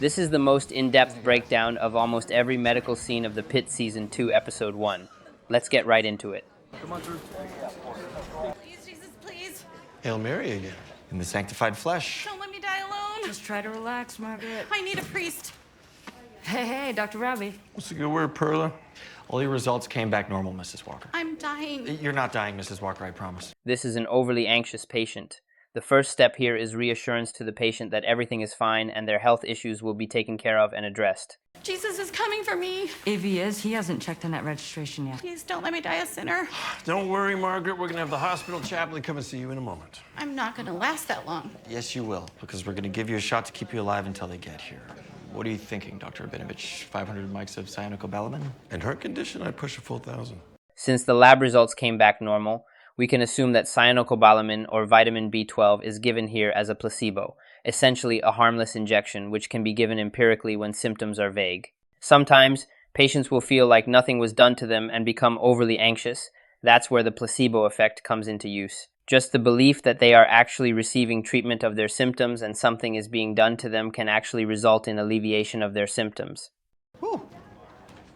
This is the most in-depth breakdown of almost every medical scene of the Pitt Season 2, Episode 1. Let's get right into it. Please, Jesus, please. Hail Mary again. In the sanctified flesh. Don't let me die alone. Just try to relax, Margaret. I need a priest. Hey, Dr. Robbie. What's the good word, Perla? All your results came back normal, Mrs. Walker. I'm dying. You're not dying, Mrs. Walker, I promise. This is an overly anxious patient. The first step here is reassurance to the patient that everything is fine and their health issues will be taken care of and addressed. Jesus is coming for me. If he is, he hasn't checked in that registration yet. Please don't let me die a sinner. Don't worry, Margaret. We're going to have the hospital chaplain come and see you in a moment. I'm not going to last that long. Yes, you will, because we're going to give you a shot to keep you alive until they get here. What are you thinking, Dr. Rabinovich? 500 mics of cyanocobalamin? In her condition, I'd push a full 1,000. Since the lab results came back normal, we can assume that cyanocobalamin or vitamin B12 is given here as a placebo, essentially a harmless injection which can be given empirically when symptoms are vague. Sometimes, patients will feel like nothing was done to them and become overly anxious. That's where the placebo effect comes into use. Just the belief that they are actually receiving treatment of their symptoms and something is being done to them can actually result in alleviation of their symptoms. Whew.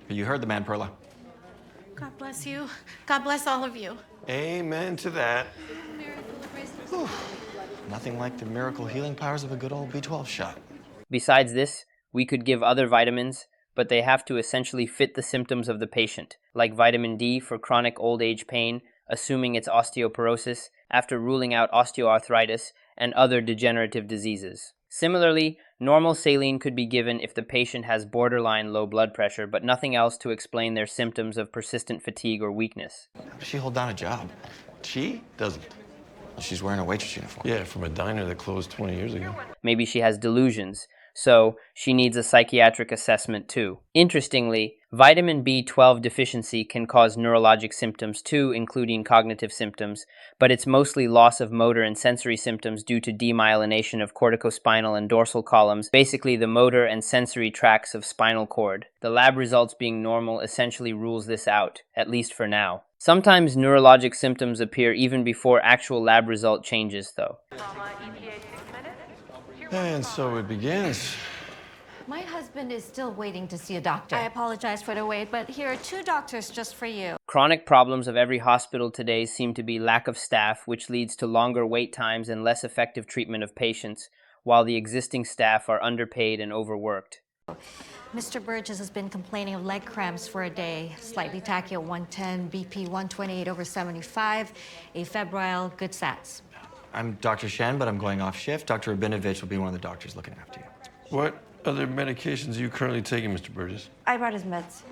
You heard the man, Perla. God bless you. God bless all of you. Amen to that. Whew. Nothing like the miracle healing powers of a good old B12 shot. Besides this, we could give other vitamins, but they have to essentially fit the symptoms of the patient, like vitamin D for chronic old age pain, assuming it's osteoporosis, after ruling out osteoarthritis and other degenerative diseases. Similarly, normal saline could be given if the patient has borderline low blood pressure, but nothing else to explain their symptoms of persistent fatigue or weakness. How does she hold down a job? She doesn't. She's wearing a waitress uniform. Yeah, from a diner that closed 20 years ago. Maybe she has delusions, so she needs a psychiatric assessment too. Interestingly, vitamin B12 deficiency can cause neurologic symptoms too, including cognitive symptoms, but it's mostly loss of motor and sensory symptoms due to demyelination of corticospinal and dorsal columns, basically the motor and sensory tracts of spinal cord. The lab results being normal essentially rules this out, at least for now. Sometimes neurologic symptoms appear even before actual lab result changes, though. And so it begins. My husband is still waiting to see a doctor. I apologize for the wait, but here are 2 doctors just for you. Chronic problems of every hospital today seem to be lack of staff, which leads to longer wait times and less effective treatment of patients, while the existing staff are underpaid and overworked. Mr. Burgess has been complaining of leg cramps for a day. Slightly tachy at 110, BP 128/75, afebrile, good sats. I'm Dr. Shen, but I'm going off shift. Dr. Rabinovich will be one of the doctors looking after you. What other medications are you currently taking, Mr. Burgess? I brought his meds.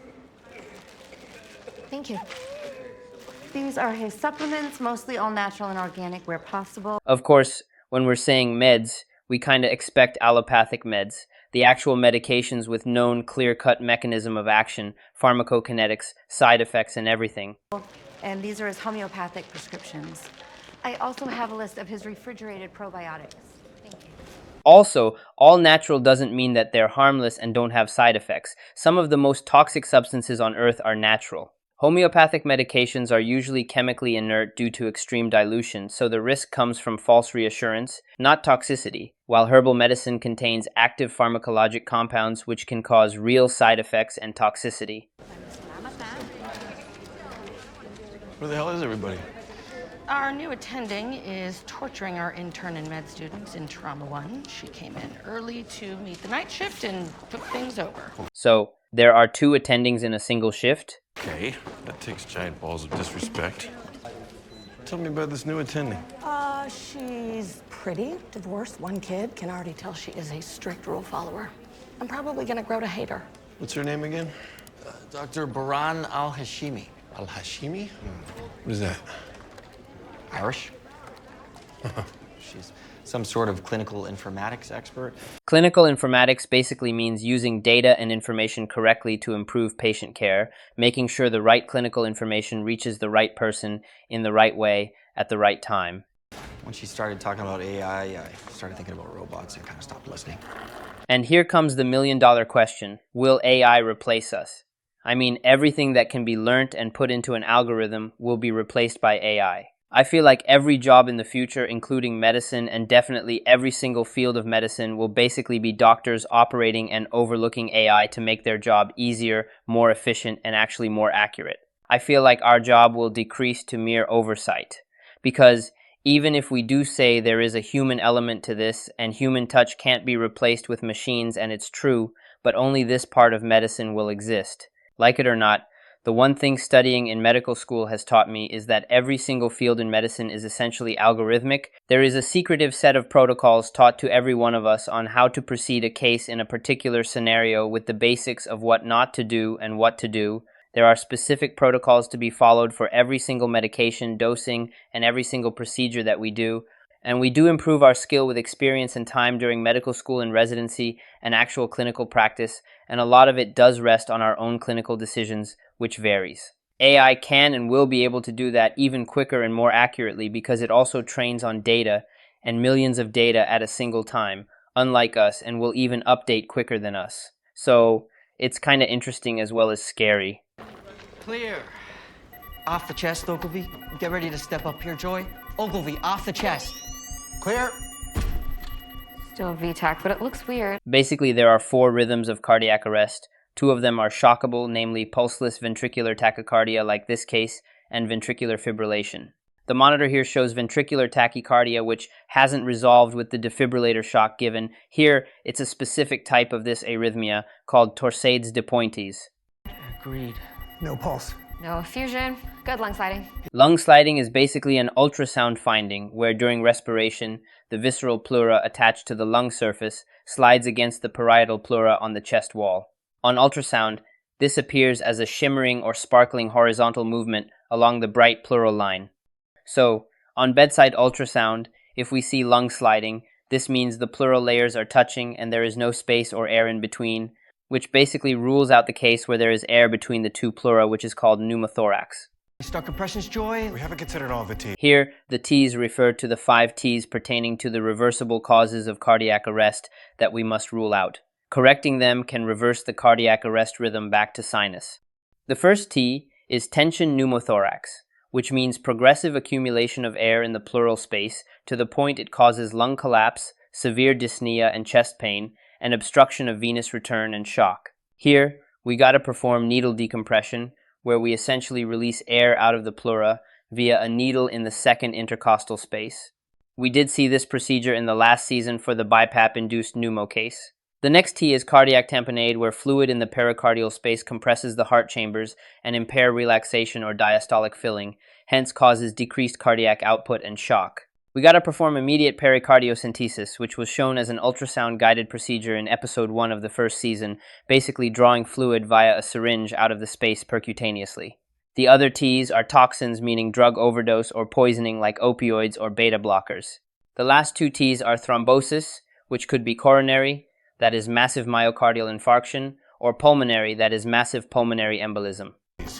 Thank you. These are his supplements, mostly all natural and organic where possible. Of course, when we're saying meds, we kind of expect allopathic meds, the actual medications with known clear-cut mechanism of action, pharmacokinetics, side effects, and everything. And these are his homeopathic prescriptions. I also have a list of his refrigerated probiotics. Thank you. Also, all natural doesn't mean that they're harmless and don't have side effects. Some of the most toxic substances on Earth are natural. Homeopathic medications are usually chemically inert due to extreme dilution, so the risk comes from false reassurance, not toxicity, while herbal medicine contains active pharmacologic compounds which can cause real side effects and toxicity. Where the hell is everybody? Our new attending is torturing our intern and med students in Trauma 1. She came in early to meet the night shift and took things over. So, there are 2 attendings in a single shift? Okay, that takes giant balls of disrespect. Tell me about this new attending. She's pretty, divorced, 1 kid. Can already tell she is a strict rule follower. I'm probably gonna grow to hate her. What's her name again? Dr. Baran Al-Hashimi. Al-Hashimi? What is that? Irish. She's some sort of clinical informatics expert. Clinical informatics basically means using data and information correctly to improve patient care, making sure the right clinical information reaches the right person in the right way at the right time. When she started talking about AI, I started thinking about robots and kind of stopped listening. And here comes the million-dollar question. Will AI replace us? I mean, everything that can be learnt and put into an algorithm will be replaced by AI. I feel like every job in the future, including medicine and definitely every single field of medicine, will basically be doctors operating and overlooking AI to make their job easier, more efficient, and actually more accurate. I feel like our job will decrease to mere oversight. Because even if we do say there is a human element to this and human touch can't be replaced with machines, and it's true, but only this part of medicine will exist. Like it or not, the one thing studying in medical school has taught me is that every single field in medicine is essentially algorithmic. There is a secretive set of protocols taught to every one of us on how to proceed a case in a particular scenario with the basics of what not to do and what to do. There are specific protocols to be followed for every single medication, dosing, and every single procedure that we do. And we do improve our skill with experience and time during medical school and residency and actual clinical practice, and a lot of it does rest on our own clinical decisions, which varies. AI can and will be able to do that even quicker and more accurately because it also trains on data and millions of data at a single time, unlike us, and will even update quicker than us. So it's kind of interesting as well as scary. Clear. Off the chest, Ogilvy. Get ready to step up here, Joy. Ogilvy, off the chest. Clear. Still VTAC, but it looks weird. Basically, there are 4 rhythms of cardiac arrest. 2 of them are shockable, namely pulseless ventricular tachycardia like this case, and ventricular fibrillation. The monitor here shows ventricular tachycardia, which hasn't resolved with the defibrillator shock given. Here, it's a specific type of this arrhythmia called Torsades de Pointes. Agreed. No pulse. No effusion. Good lung sliding. Lung sliding is basically an ultrasound finding where during respiration, the visceral pleura attached to the lung surface slides against the parietal pleura on the chest wall. On ultrasound, this appears as a shimmering or sparkling horizontal movement along the bright pleural line. So, on bedside ultrasound, if we see lung sliding, this means the pleural layers are touching and there is no space or air in between, which basically rules out the case where there is air between the 2 pleura, which is called pneumothorax. Start compressions, Joy. We haven't considered all the T's. Here, the T's refer to the 5 T's pertaining to the reversible causes of cardiac arrest that we must rule out. Correcting them can reverse the cardiac arrest rhythm back to sinus. The first T is tension pneumothorax, which means progressive accumulation of air in the pleural space to the point it causes lung collapse, severe dyspnea and chest pain, and obstruction of venous return and shock. Here, we got to perform needle decompression, where we essentially release air out of the pleura via a needle in the second intercostal space. We did see this procedure in the last season for the BiPAP-induced pneumo case. The next T is cardiac tamponade, where fluid in the pericardial space compresses the heart chambers and impair relaxation or diastolic filling, hence causes decreased cardiac output and shock. We got to perform immediate pericardiocentesis, which was shown as an ultrasound-guided procedure in episode 1 of the first season, basically drawing fluid via a syringe out of the space percutaneously. The other T's are toxins, meaning drug overdose or poisoning like opioids or beta blockers. The last 2 T's are thrombosis, which could be coronary, that is massive myocardial infarction, or pulmonary, that is massive pulmonary embolism.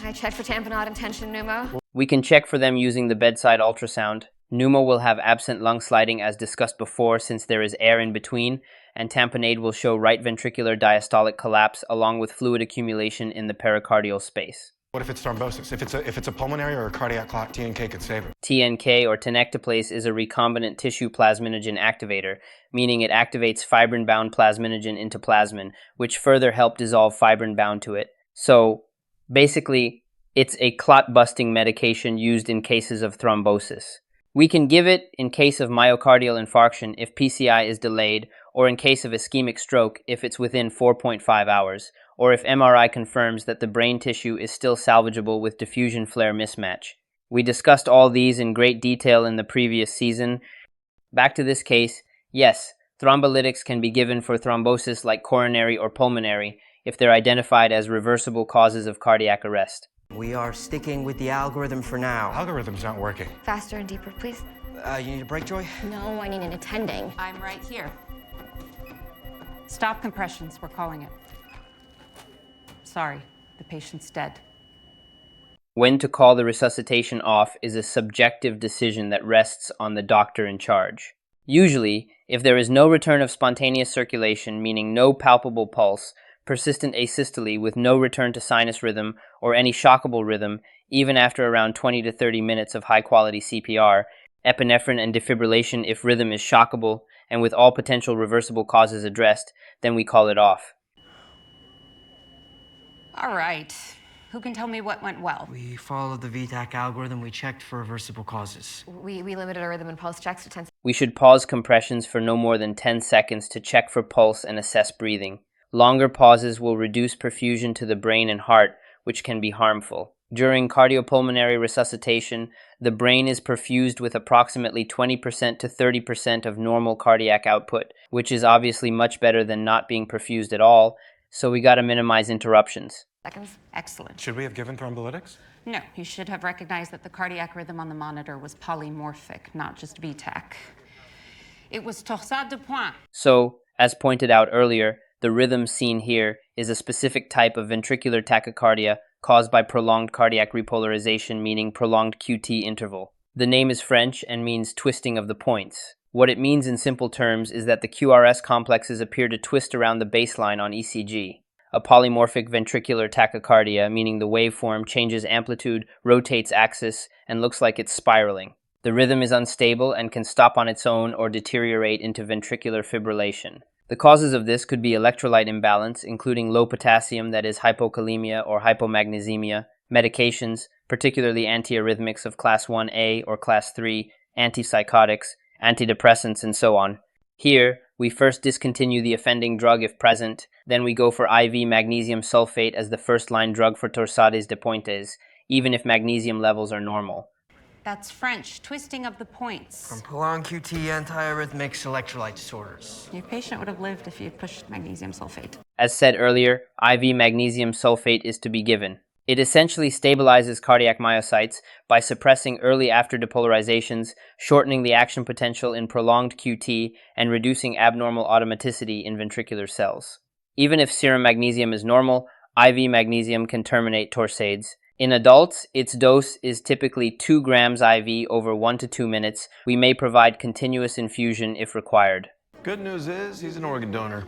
I checked for tamponade and tension pneumo. We can check for them using the bedside ultrasound. Pneumo will have absent lung sliding as discussed before since there is air in between, and tamponade will show right ventricular diastolic collapse along with fluid accumulation in the pericardial space. What if it's thrombosis? If it's a pulmonary or a cardiac clot, TNK could save it. TNK, or tenecteplase, is a recombinant tissue plasminogen activator, meaning it activates fibrin-bound plasminogen into plasmin, which further help dissolve fibrin bound to it. So, basically, it's a clot-busting medication used in cases of thrombosis. We can give it in case of myocardial infarction if PCI is delayed, or in case of ischemic stroke if it's within 4.5 hours, or if MRI confirms that the brain tissue is still salvageable with diffusion flare mismatch. We discussed all these in great detail in the previous season. Back to this case, yes, thrombolytics can be given for thrombosis like coronary or pulmonary if they're identified as reversible causes of cardiac arrest. We are sticking with the algorithm for now. Algorithm's not working. Faster and deeper, please. You need a break, Joy? No, I need an attending. I'm right here. Stop compressions, we're calling it. Sorry, the patient's dead. When to call the resuscitation off is a subjective decision that rests on the doctor in charge. Usually, if there is no return of spontaneous circulation, meaning no palpable pulse, persistent asystole with no return to sinus rhythm, or any shockable rhythm, even after around 20 to 30 minutes of high-quality CPR, epinephrine and defibrillation if rhythm is shockable, and with all potential reversible causes addressed, then we call it off. All right. Who can tell me what went well? We followed the VTAC algorithm. We checked for reversible causes. We limited our rhythm and pulse checks to 10 We should pause compressions for no more than 10 seconds to check for pulse and assess breathing. Longer pauses will reduce perfusion to the brain and heart, which can be harmful. During cardiopulmonary resuscitation, the brain is perfused with approximately 20% to 30% of normal cardiac output, which is obviously much better than not being perfused at all, so we gotta minimize interruptions. seconds. Excellent. Should we have given thrombolytics? No, you should have recognized that the cardiac rhythm on the monitor was polymorphic, not just VTAC. It was torsade de pointe. So, as pointed out earlier, the rhythm seen here is a specific type of ventricular tachycardia caused by prolonged cardiac repolarization, meaning prolonged QT interval. The name is French and means twisting of the points. What it means in simple terms is that the QRS complexes appear to twist around the baseline on ECG. A polymorphic ventricular tachycardia, meaning the waveform changes amplitude, rotates axis, and looks like it's spiraling. The rhythm is unstable and can stop on its own or deteriorate into ventricular fibrillation. The causes of this could be electrolyte imbalance, including low potassium, that is hypokalemia or hypomagnesemia, medications, particularly antiarrhythmics of class 1A or class 3, antipsychotics, antidepressants, and so on. Here, we first discontinue the offending drug if present, then we go for IV magnesium sulfate as the first-line drug for Torsades de pointes, even if magnesium levels are normal. That's French, twisting of the points. From prolonged QT, antiarrhythmics, electrolyte disorders. Your patient would have lived if you had pushed magnesium sulfate. As said earlier, IV magnesium sulfate is to be given. It essentially stabilizes cardiac myocytes by suppressing early after depolarizations, shortening the action potential in prolonged QT, and reducing abnormal automaticity in ventricular cells. Even if serum magnesium is normal, IV magnesium can terminate Torsades. In adults, its dose is typically 2 grams IV over 1 to 2 minutes. We may provide continuous infusion if required. Good news is he's an organ donor.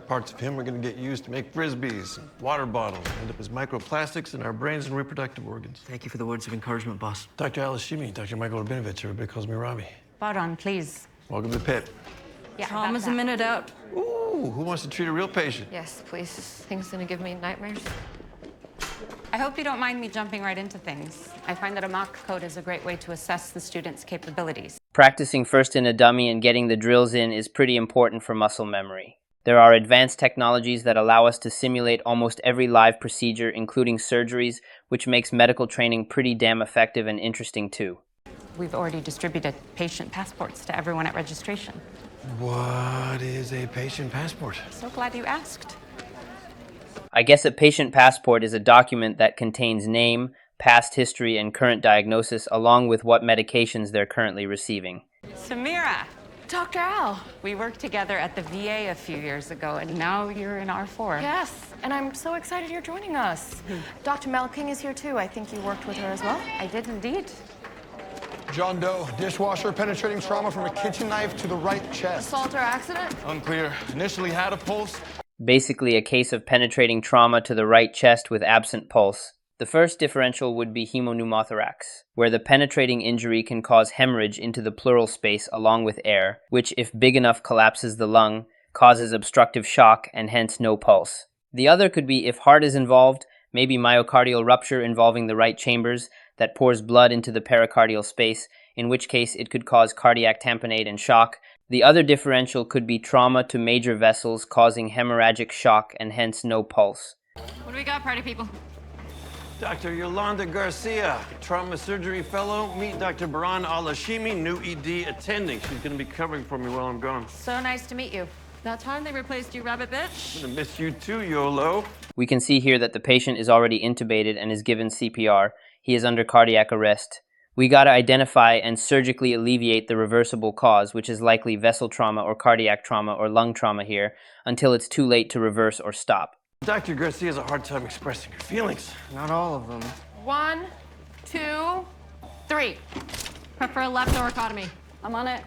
Parts of him are going to get used to make frisbees, water bottles, end up as microplastics in our brains and reproductive organs. Thank you for the words of encouragement, boss. Dr. Alashimi, Dr. Michael Rabinovich, everybody calls me Robbie. Baron, please. Welcome to Pitt. Yeah, Trauma's a minute out. Ooh, who wants to treat a real patient? Yes, please. This thing's gonna give me nightmares. I hope you don't mind me jumping right into things. I find that a mock code is a great way to assess the student's capabilities. Practicing first in a dummy and getting the drills in is pretty important for muscle memory. There are advanced technologies that allow us to simulate almost every live procedure, including surgeries, which makes medical training pretty damn effective and interesting too. We've already distributed patient passports to everyone at registration. What is a patient passport? So glad you asked. I guess a patient passport is a document that contains name, past history, and current diagnosis, along with what medications they're currently receiving. Samira, Dr. Al. we worked together at the VA a few years ago, and now you're in R4. Yes, and I'm so excited you're joining us. Dr. Mel King is here too. I think you worked with her as well. I did indeed. John Doe, dishwasher, penetrating trauma from a kitchen knife to the right chest. Assault or accident? Unclear. Initially had a pulse. Basically a case of penetrating trauma to the right chest with absent pulse. The first differential would be hemopneumothorax, where the penetrating injury can cause hemorrhage into the pleural space along with air, which if big enough collapses the lung, causes obstructive shock and hence no pulse. The other could be if heart is involved, maybe myocardial rupture involving the right chambers that pours blood into the pericardial space, in which case it could cause cardiac tamponade and shock. The other differential could be trauma to major vessels causing hemorrhagic shock and hence no pulse. What do we got, party people? Dr. Yolanda Garcia, trauma surgery fellow. Meet Dr. Baran Alashimi, new ED attending. She's going to be covering for me while I'm gone. So nice to meet you. That time they replaced you, rabbit bitch. I'm going to miss you too, YOLO. We can see here that the patient is already intubated and is given CPR. He is under cardiac arrest. We gotta identify and surgically alleviate the reversible cause, which is likely vessel trauma or cardiac trauma or lung trauma here, until it's too late to reverse or stop. Dr. Garcia has a hard time expressing her feelings. Not all of them. 1, 2, 3. Prep for a left thoracotomy. I'm on it.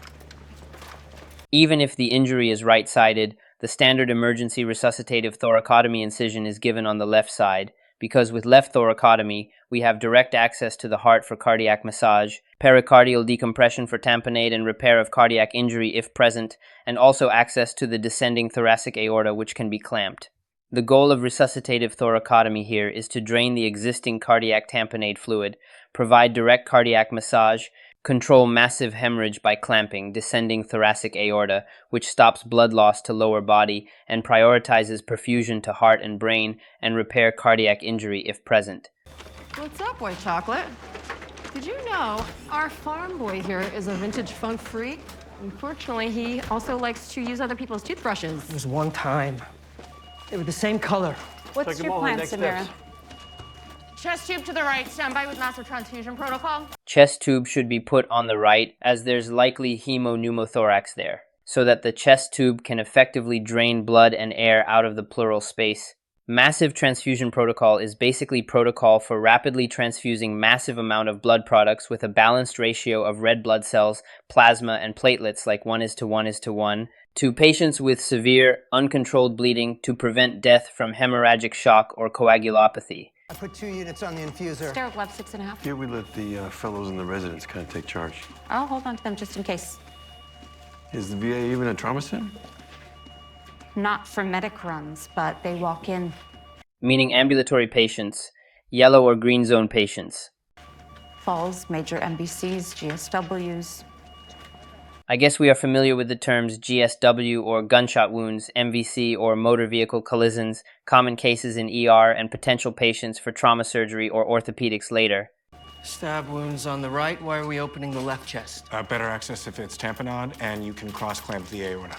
Even if the injury is right-sided, the standard emergency resuscitative thoracotomy incision is given on the left side, because with left thoracotomy, we have direct access to the heart for cardiac massage, pericardial decompression for tamponade and repair of cardiac injury if present, and also access to the descending thoracic aorta, which can be clamped. The goal of resuscitative thoracotomy here is to drain the existing cardiac tamponade fluid, provide direct cardiac massage, control massive hemorrhage by clamping descending thoracic aorta, which stops blood loss to lower body and prioritizes perfusion to heart and brain, and repair cardiac injury if present. What's up, White Chocolate? Did you know our farm boy here is a vintage funk freak? Unfortunately, he also likes to use other people's toothbrushes. It was one time. They were the same color. What's your plan, Samira? Chest tube to the right. Stand by with massive transfusion protocol. Chest tube should be put on the right, as there's likely hemopneumothorax there, so that the chest tube can effectively drain blood and air out of the pleural space. Massive transfusion protocol is basically protocol for rapidly transfusing massive amount of blood products with a balanced ratio of red blood cells, plasma, and platelets like 1:1:1 to patients with severe, uncontrolled bleeding to prevent death from hemorrhagic shock or coagulopathy. I put 2 units on the infuser. Sterile lab 6.5. Here we let the fellows in the residence kind of take charge. I'll hold on to them just in case. Is the VA even a trauma center? Not for medic runs, but they walk in. Meaning ambulatory patients, yellow or green zone patients. Falls, major MBCs, GSWs. I guess we are familiar with the terms GSW or gunshot wounds, MVC or motor vehicle collisions, common cases in ER, and potential patients for trauma surgery or orthopedics later. Stab wounds on the right. Why are we opening the left chest? Better access if it's tamponade, and you can cross-clamp the aorta.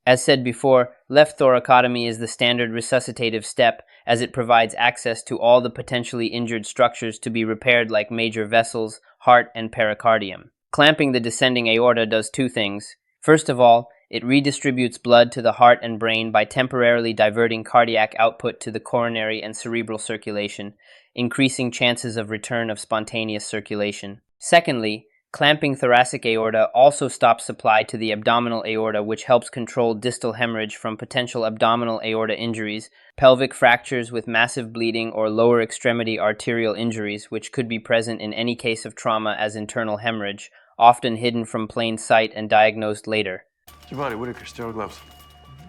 As said before, left thoracotomy is the standard resuscitative step, as it provides access to all the potentially injured structures to be repaired like major vessels, heart, and pericardium. Clamping the descending aorta does two things. First of all, it redistributes blood to the heart and brain by temporarily diverting cardiac output to the coronary and cerebral circulation, increasing chances of return of spontaneous circulation. Secondly, clamping thoracic aorta also stops supply to the abdominal aorta, which helps control distal hemorrhage from potential abdominal aorta injuries, pelvic fractures with massive bleeding, or lower extremity arterial injuries, which could be present in any case of trauma as internal hemorrhage, often hidden from plain sight and diagnosed later. Giovanni, Whitaker, sterile gloves.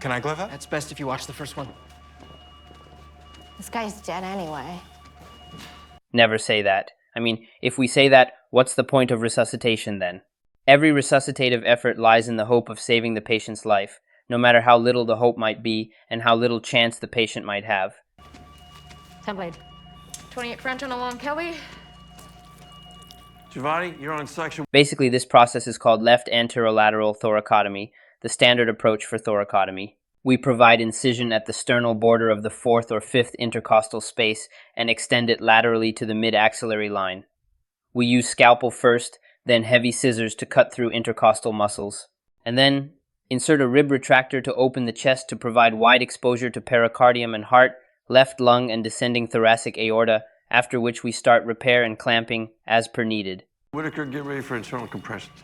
Can I glove up? That's best if you watch the first one. This guy's dead anyway. Never say that. I mean, if we say that, what's the point of resuscitation then? Every resuscitative effort lies in the hope of saving the patient's life, no matter how little the hope might be and how little chance the patient might have. 10 blade. 28 French on a long Kelly. Giovanni, you're on section. Basically, this process is called left anterolateral thoracotomy, the standard approach for thoracotomy. We provide incision at the sternal border of the 4th or 5th intercostal space and extend it laterally to the mid-axillary line. We use scalpel first, then heavy scissors to cut through intercostal muscles. And then insert a rib retractor to open the chest to provide wide exposure to pericardium and heart, left lung and descending thoracic aorta, after which we start repair and clamping as per needed. Whitaker, get ready for internal compressions.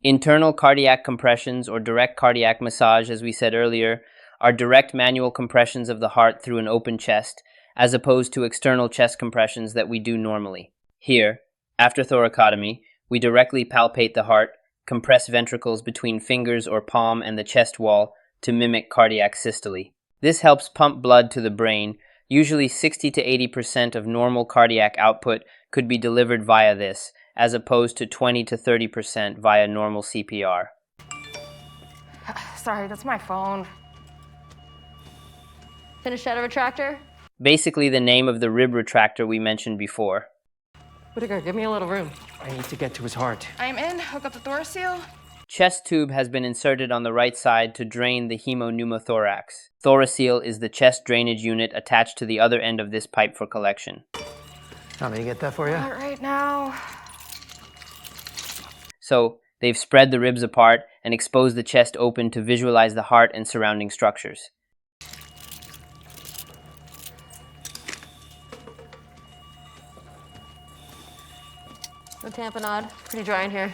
Internal cardiac compressions, or direct cardiac massage, as we said earlier, are direct manual compressions of the heart through an open chest, as opposed to external chest compressions that we do normally. Here, after thoracotomy, we directly palpate the heart, compress ventricles between fingers or palm and the chest wall to mimic cardiac systole. This helps pump blood to the brain. Usually 60 to 80% of normal cardiac output could be delivered via this, as opposed to 20 to 30% via normal CPR. Sorry, that's my phone. Finish shadow retractor. Basically the name of the rib retractor we mentioned before. Whitaker, give me a little room. I need to get to his heart. I am in. Hook up the thoraceal. Chest tube has been inserted on the right side to drain the hemopneumothorax. Thoraceal is the chest drainage unit attached to the other end of this pipe for collection. Want me to get that for you? Not right now. So, they've spread the ribs apart and exposed the chest open to visualize the heart and surrounding structures. No tamponade. Pretty dry in here.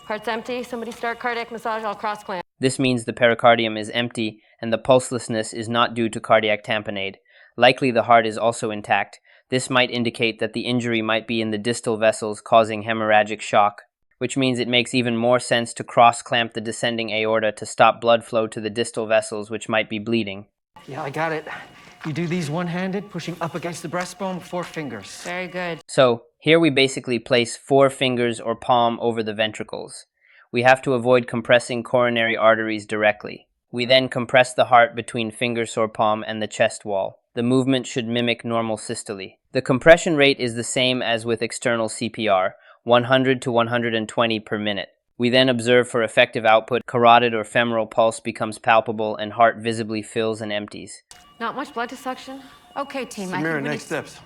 Heart's empty. Somebody start cardiac massage. I'll cross clamp. This means the pericardium is empty and the pulselessness is not due to cardiac tamponade. Likely the heart is also intact. This might indicate that the injury might be in the distal vessels causing hemorrhagic shock, which means it makes even more sense to cross-clamp the descending aorta to stop blood flow to the distal vessels, which might be bleeding. Yeah, I got it. You do these one-handed, pushing up against the breastbone with 4 fingers. Very good. So, here we basically place 4 fingers or palm over the ventricles. We have to avoid compressing coronary arteries directly. We then compress the heart between fingers or palm and the chest wall. The movement should mimic normal systole. The compression rate is the same as with external CPR, 100 to 120 per minute. We then observe for effective output. Carotid or femoral pulse becomes palpable and heart visibly fills and empties. Not much blood to suction. Okay, team. Samira, next steps.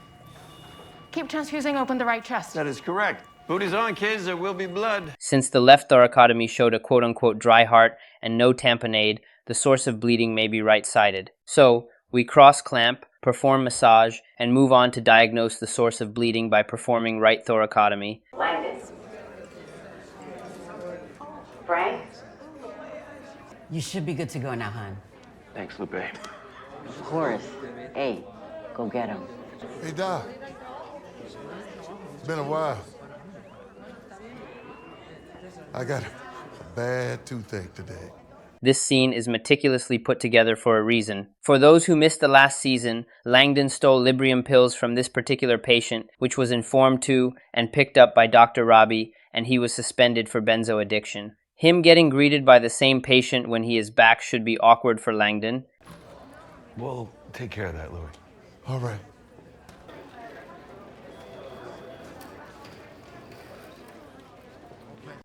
Keep transfusing open the right chest. That is correct. Booty's on, kids. There will be blood. Since the left thoracotomy showed a quote-unquote dry heart and no tamponade, the source of bleeding may be right-sided. So, we cross-clamp, perform massage, and move on to diagnose the source of bleeding by performing right thoracotomy. Like this. Frank? You should be good to go now, hon. Thanks, Lupe. Of course. Hey, go get him. Hey, Doc. It's been a while. I got a bad toothache today. This scene is meticulously put together for a reason. For those who missed the last season, Langdon stole Librium pills from this particular patient, which was informed to and picked up by Dr. Robbie, and he was suspended for benzo addiction. Him getting greeted by the same patient when he is back should be awkward for Langdon. We'll take care of that, Louis. All right.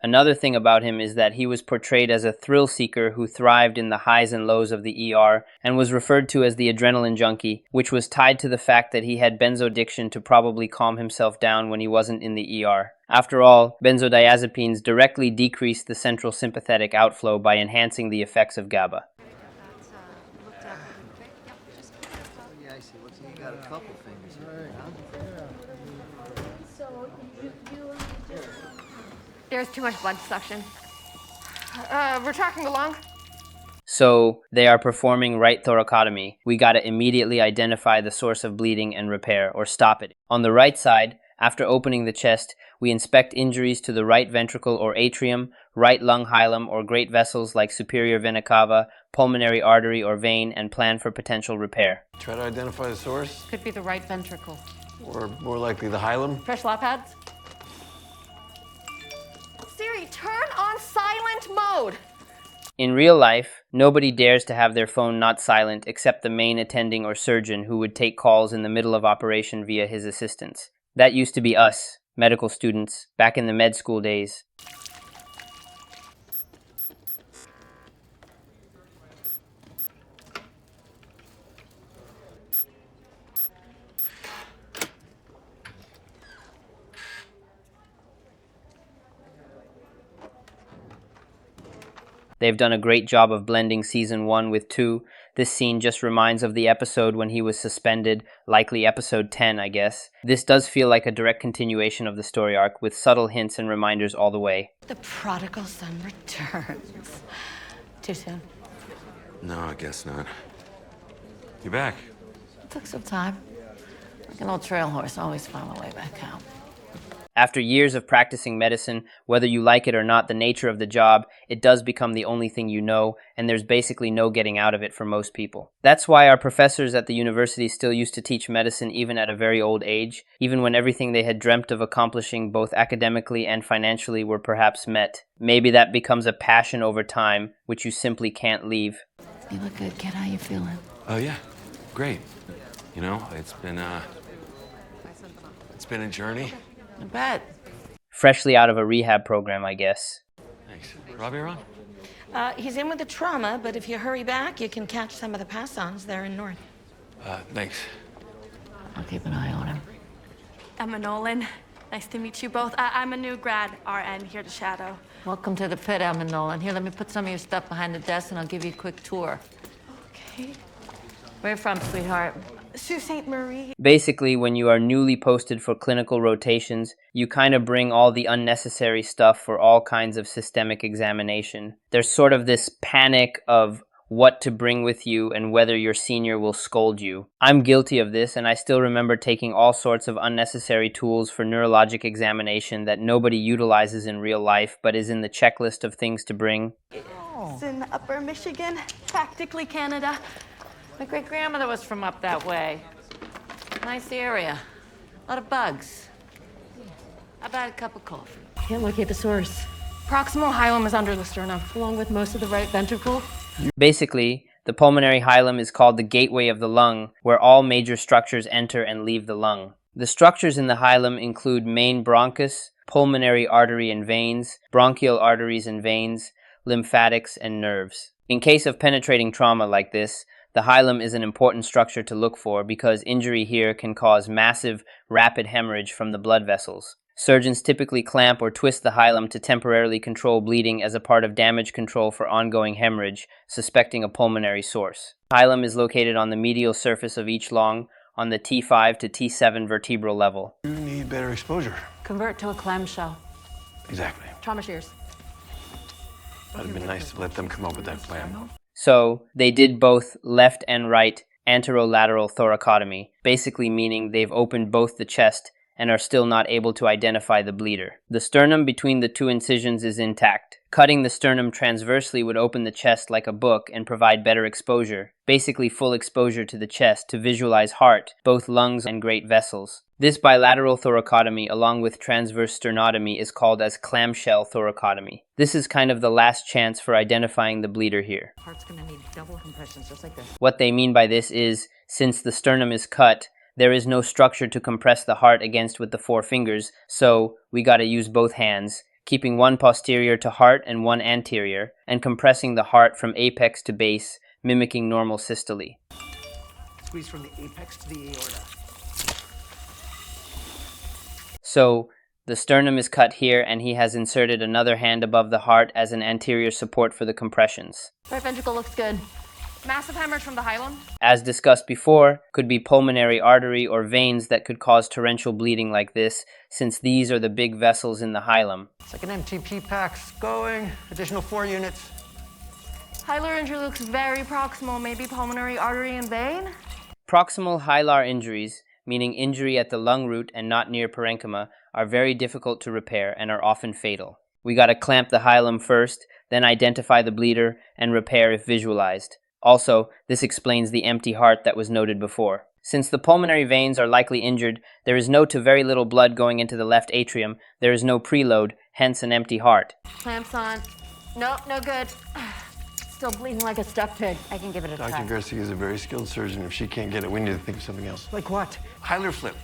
Another thing about him is that he was portrayed as a thrill seeker who thrived in the highs and lows of the ER and was referred to as the adrenaline junkie, which was tied to the fact that he had benzodiction to probably calm himself down when he wasn't in the ER. After all, benzodiazepines directly decrease the central sympathetic outflow by enhancing the effects of GABA. Yeah, I see. Looks like you got a couple fingers here, huh? There's too much blood to suction. Retracting the lung. So, they are performing right thoracotomy. We gotta immediately identify the source of bleeding and repair, or stop it. On the right side, after opening the chest, we inspect injuries to the right ventricle or atrium, right lung hilum or great vessels like superior vena cava, pulmonary artery or vein, and plan for potential repair. Try to identify the source, Could be the right ventricle. or more likely the hilum. Fresh lap pads. Siri, turn on silent mode. In real life, nobody dares to have their phone not silent except the main attending or surgeon who would take calls in the middle of operation via his assistants. That used to be us, medical students, back in the med school days. They've done a great job of blending season 1 with 2. This scene just reminds of the episode when he was suspended, likely episode 10, I guess. This does feel like a direct continuation of the story arc, with subtle hints and reminders all the way. The prodigal son returns. Too soon. No, I guess not. You're back. It took some time. Like an old trail horse, always found my way back out. After years of practicing medicine, whether you like it or not, the nature of the job, it does become the only thing you know, and there's basically no getting out of it for most people. That's why our professors at the university still used to teach medicine even at a very old age, even when everything they had dreamt of accomplishing both academically and financially were perhaps met. Maybe that becomes a passion over time, which you simply can't leave. You look good, kid. How you feeling? Oh, yeah. Great. You know, it's been a journey. I bet. Freshly out of a rehab program, I guess. Thanks. Robbie around? He's in with the trauma, but if you hurry back, you can catch some of the pass-ons there in North. Thanks. I'll keep an eye on him. Emma Nolan. Nice to meet you both. I'm a new grad RN here to shadow. Welcome to the Pitt, Emma Nolan. Here, let me put some of your stuff behind the desk, and I'll give you a quick tour. Okay. Where you from, sweetheart? Sault Ste. Marie. Basically, when you are newly posted for clinical rotations, you kind of bring all the unnecessary stuff for all kinds of systemic examination. There's sort of this panic of what to bring with you and whether your senior will scold you. I'm guilty of this, and I still remember taking all sorts of unnecessary tools for neurologic examination that nobody utilizes in real life but is in the checklist of things to bring. It's in Upper Michigan, practically Canada. My great-grandmother was from up that way. Nice area. A lot of bugs. How about a cup of coffee? Can't locate the source. Proximal hilum is under the sternum. Along with most of the right ventricle. Basically, the pulmonary hilum is called the gateway of the lung, where all major structures enter and leave the lung. The structures in the hilum include main bronchus, pulmonary artery and veins, bronchial arteries and veins, lymphatics, and nerves. In case of penetrating trauma like this, the hilum is an important structure to look for because injury here can cause massive, rapid hemorrhage from the blood vessels. Surgeons typically clamp or twist the hilum to temporarily control bleeding as a part of damage control for ongoing hemorrhage, suspecting a pulmonary source. Hilum is located on the medial surface of each lung, on the T5 to T7 vertebral level. You need better exposure. Convert to a clamshell. Exactly. Trauma shears. That'd have been nice to let them come up with that plan. So, they did both left and right anterolateral thoracotomy, basically meaning they've opened both the chest and are still not able to identify the bleeder. The sternum between the two incisions is intact. Cutting the sternum transversely would open the chest like a book and provide better exposure, basically full exposure to the chest to visualize heart, both lungs and great vessels. This bilateral thoracotomy along with transverse sternotomy is called as clamshell thoracotomy. This is kind of the last chance for identifying the bleeder here. Heart's gonna need double compressions just like this. What they mean by this is, since the sternum is cut, there is no structure to compress the heart against with the 4 fingers, so we gotta use both hands, keeping one posterior to heart and one anterior, and compressing the heart from apex to base, mimicking normal systole. Squeeze from the apex to the aorta. So, the sternum is cut here and he has inserted another hand above the heart as an anterior support for the compressions. Right ventricle looks good. Massive hemorrhage from the hilum. As discussed before, could be pulmonary artery or veins that could cause torrential bleeding like this, since these are the big vessels in the hilum. Second MTP packs going. Additional 4 units. Hilar injury looks very proximal, maybe pulmonary artery and vein. Proximal hilar injuries, meaning injury at the lung root and not near parenchyma, are very difficult to repair and are often fatal. We gotta clamp the hilum first, then identify the bleeder and repair if visualized. Also, this explains the empty heart that was noted before. Since the pulmonary veins are likely injured, there is no to very little blood going into the left atrium, there is no preload, hence an empty heart. Clamps on. Nope, no good. Still bleeding like a stuck pig. I can give it a try. Dr. Garcia is a very skilled surgeon. If she can't get it, we need to think of something else. Like what? Hilar flip.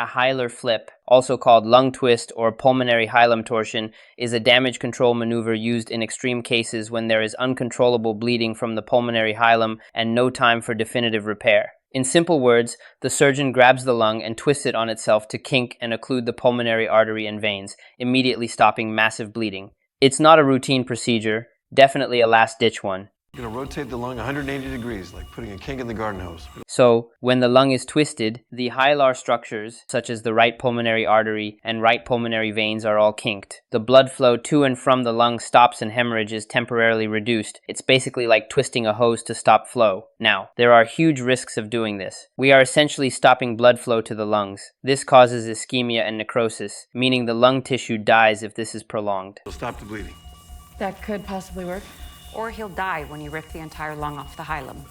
A hilar flip, also called lung twist or pulmonary hilum torsion, is a damage control maneuver used in extreme cases when there is uncontrollable bleeding from the pulmonary hilum and no time for definitive repair. In simple words, the surgeon grabs the lung and twists it on itself to kink and occlude the pulmonary artery and veins, immediately stopping massive bleeding. It's not a routine procedure, definitely a last-ditch one. You're gonna rotate the lung 180 degrees, like putting a kink in the garden hose. So, when the lung is twisted, the hilar structures, such as the right pulmonary artery and right pulmonary veins, are all kinked. The blood flow to and from the lung stops and hemorrhage is temporarily reduced. It's basically like twisting a hose to stop flow. Now, there are huge risks of doing this. We are essentially stopping blood flow to the lungs. This causes ischemia and necrosis, meaning the lung tissue dies if this is prolonged. It'll stop the bleeding. That could possibly work. Or he'll die when you rip the entire lung off the hilum.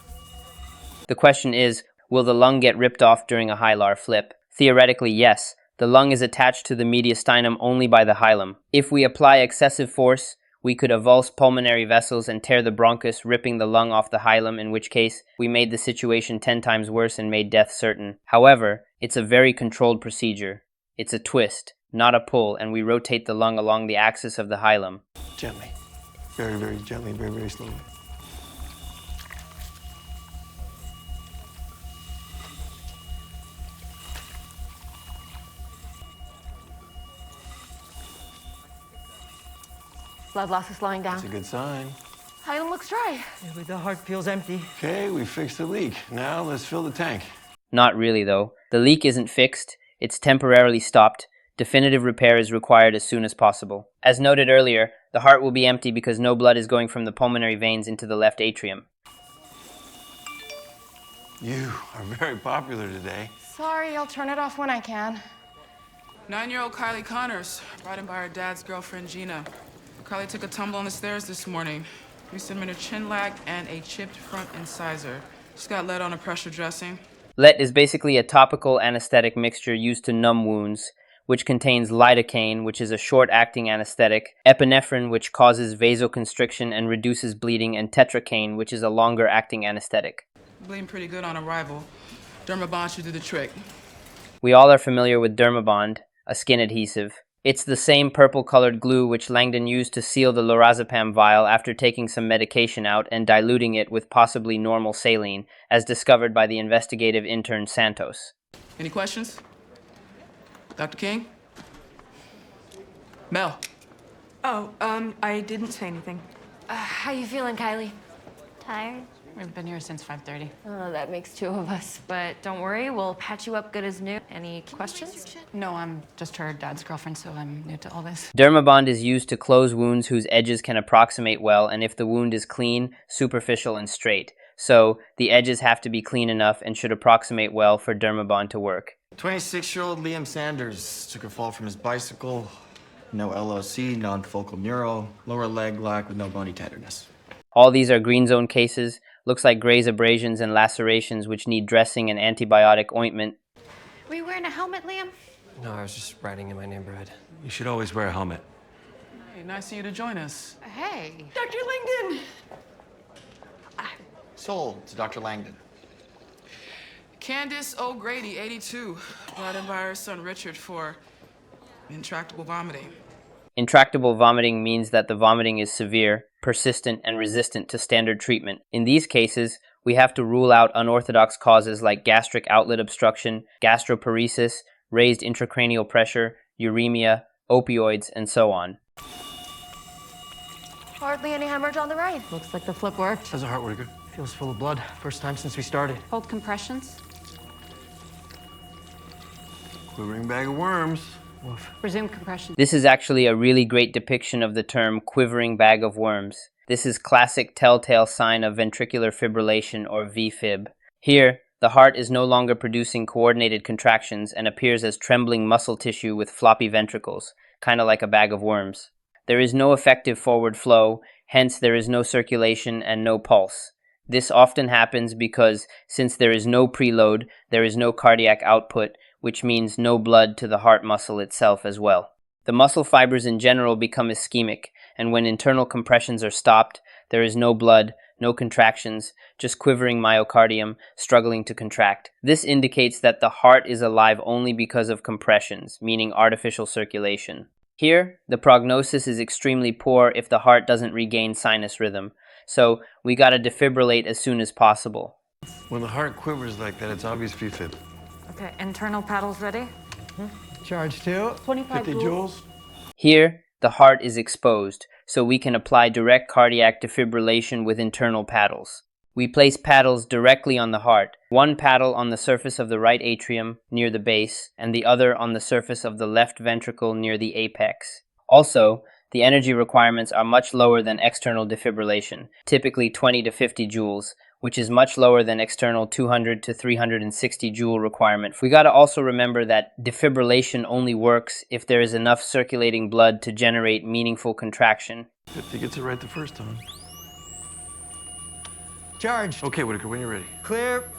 The question is, will the lung get ripped off during a hilar flip? Theoretically, yes. The lung is attached to the mediastinum only by the hilum. If we apply excessive force, we could avulse pulmonary vessels and tear the bronchus, ripping the lung off the hilum, in which case we made the situation 10 times worse and made death certain. However, it's a very controlled procedure. It's a twist, not a pull, and we rotate the lung along the axis of the hilum. Gently. Very, very gently, very, very slowly. Blood loss is slowing down. That's a good sign. Hilum looks dry. The heart feels empty. Okay, we fixed the leak. Now let's fill the tank. Not really, though. The leak isn't fixed, it's temporarily stopped. Definitive repair is required as soon as possible. As noted earlier, the heart will be empty because no blood is going from the pulmonary veins into the left atrium. You are very popular today. Sorry, I'll turn it off when I can. 9-year-old Kylie Connors, brought in by her dad's girlfriend, Gina. Kylie took a tumble on the stairs this morning. We submitted chin lag and a chipped front incisor. She's got lead on a pressure dressing. LET is basically a topical anesthetic mixture used to numb wounds, which contains lidocaine, which is a short-acting anesthetic, epinephrine, which causes vasoconstriction and reduces bleeding, and tetracaine, which is a longer-acting anesthetic. Bleeding pretty good on arrival. Dermabond should do the trick. We all are familiar with Dermabond, a skin adhesive. It's the same purple-colored glue which Langdon used to seal the lorazepam vial after taking some medication out and diluting it with possibly normal saline, as discovered by the investigative intern Santos. Any questions? Dr. King? Mel. Oh, I didn't say anything. How you feeling, Kylie? Tired? We've been here since 5:30. Oh, that makes two of us. But don't worry, we'll patch you up good as new. Any questions? No, I'm just her dad's girlfriend, so I'm new to all this. Dermabond is used to close wounds whose edges can approximate well, and if the wound is clean, superficial, and straight. So, the edges have to be clean enough and should approximate well for Dermabond to work. 26-year-old Liam Sanders took a fall from his bicycle. No LOC, non-focal neuro, lower leg lock with no bony tenderness. All these are green zone cases. Looks like graze abrasions and lacerations which need dressing and antibiotic ointment. Were you wearing a helmet, Liam? No, I was just riding in my neighborhood. You should always wear a helmet. Hey, nice of you to join us. Hey. Dr. Langdon! Sold to Dr. Langdon. Candace O'Grady, 82, brought in by her son Richard for intractable vomiting. Intractable vomiting means that the vomiting is severe, persistent, and resistant to standard treatment. In these cases, we have to rule out unorthodox causes like gastric outlet obstruction, gastroparesis, raised intracranial pressure, uremia, opioids, and so on. Hardly any hemorrhage on the right. Looks like the flip worked. How's the heart working? Feels full of blood. First time since we started. Hold compressions. Quivering bag of worms. Woof. Resume compression. This is actually a really great depiction of the term quivering bag of worms. This is classic telltale sign of ventricular fibrillation or VFib. Here, the heart is no longer producing coordinated contractions and appears as trembling muscle tissue with floppy ventricles, kind of like a bag of worms. There is no effective forward flow, hence there is no circulation and no pulse. This often happens because, since there is no preload, there is no cardiac output, which means no blood to the heart muscle itself as well. The muscle fibers in general become ischemic, and when internal compressions are stopped, there is no blood, no contractions, just quivering myocardium, struggling to contract. This indicates that the heart is alive only because of compressions, meaning artificial circulation. Here, the prognosis is extremely poor if the heart doesn't regain sinus rhythm, so we gotta defibrillate as soon as possible. When the heart quivers like that, it's obvious VFib. Okay, internal paddles ready? Charge 2. 25 joules. Here, the heart is exposed, so we can apply direct cardiac defibrillation with internal paddles. We place paddles directly on the heart, one paddle on the surface of the right atrium near the base, and the other on the surface of the left ventricle near the apex. Also, the energy requirements are much lower than external defibrillation, typically 20 to 50 joules, which is much lower than external 200 to 360 joule requirement. We gotta also remember that defibrillation only works if there is enough circulating blood to generate meaningful contraction. If he gets it right the first time. Charged. Okay, Whitaker, when you're ready. Clear.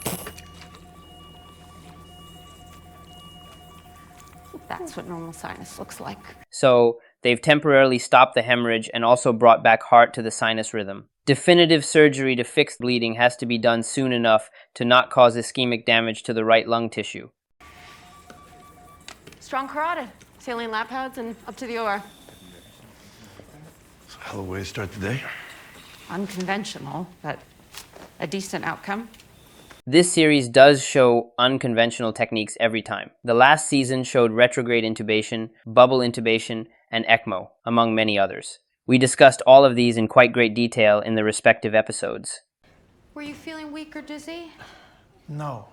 That's what normal sinus looks like. So, they've temporarily stopped the hemorrhage and also brought back heart to the sinus rhythm. Definitive surgery to fix bleeding has to be done soon enough to not cause ischemic damage to the right lung tissue. Strong carotid. Saline lap pads and up to the OR. It's a hell of a way to start the day. Unconventional, but a decent outcome. This series does show unconventional techniques every time. The last season showed retrograde intubation, bubble intubation, and ECMO, among many others. We discussed all of these in quite great detail in the respective episodes. Were you feeling weak or dizzy? No.